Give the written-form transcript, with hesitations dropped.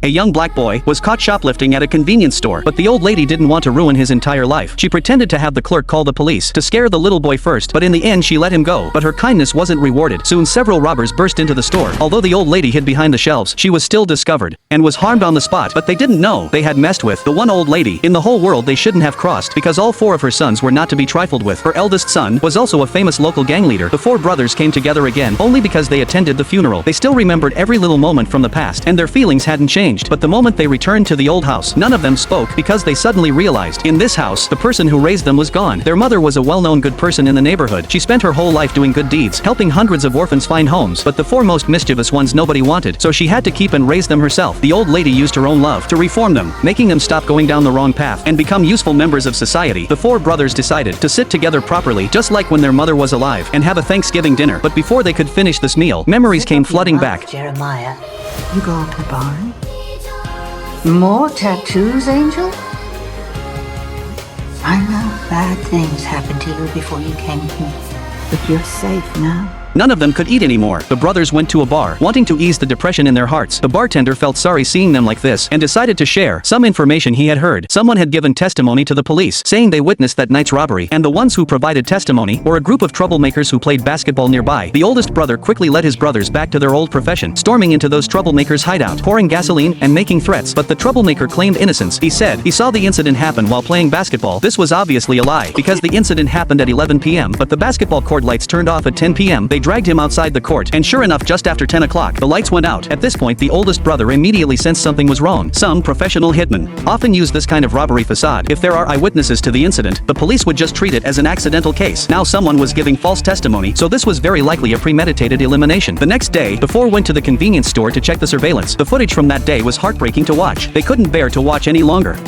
a young black boy, was caught shoplifting at a convenience store, but the old lady didn't want to ruin his entire life. She pretended to have the clerk call the police to scare the little boy first, but in the end she let him go. But her kindness wasn't rewarded. Soon several robbers burst into the store. Although the old lady hid behind the shelves, she was still discovered and was harmed on the spot, but they didn't know they had messed with the one old lady in the whole world they shouldn't have crossed, because all four of her sons were not to be trifled with. Her eldest son was also a famous local gang leader. The four brothers came together again only because they attended the funeral. They still remembered every little moment from the past, and their feelings hadn't changed. But the moment they returned to the old house, none of them spoke, because they suddenly realized in this house the person who raised them was gone. Their mother was a well-known good person in the neighborhood. She spent her whole life doing good deeds, helping hundreds of orphans find homes, but the four most mischievous ones nobody wanted, so she had to keep and raise them herself. The old lady used her own love to reform them, making them stop going down the wrong path and become useful members of society. The four brothers decided to sit together properly, just like when their mother was alive, and have a Thanksgiving dinner. But before they could finish this meal, memories came flooding back. Jeremiah, you go up the barn? More tattoos, Angel? I know bad things happened to you before you came here, but you're safe now. None of them could eat anymore. The brothers went to a bar, wanting to ease the depression in their hearts. The bartender felt sorry seeing them like this, and decided to share some information he had heard. Someone had given testimony to the police, saying they witnessed that night's robbery, and the ones who provided testimony were a group of troublemakers who played basketball nearby. The oldest brother quickly led his brothers back to their old profession, storming into those troublemakers' hideout, pouring gasoline and making threats. But the troublemaker claimed innocence. He said he saw the incident happen while playing basketball. This was obviously a lie, because the incident happened at 11 p.m., but the basketball court lights turned off at 10 p.m. They dragged him outside the court, and sure enough, just after 10 o'clock, the lights went out. At this point, the oldest brother immediately sensed something was wrong. Some professional hitmen often use this kind of robbery facade. If there are eyewitnesses to the incident, the police would just treat it as an accidental case. Now someone was giving false testimony, so this was very likely a premeditated elimination. The next day, the four went to the convenience store to check the surveillance. The footage from that day was heartbreaking to watch. They couldn't bear to watch any longer.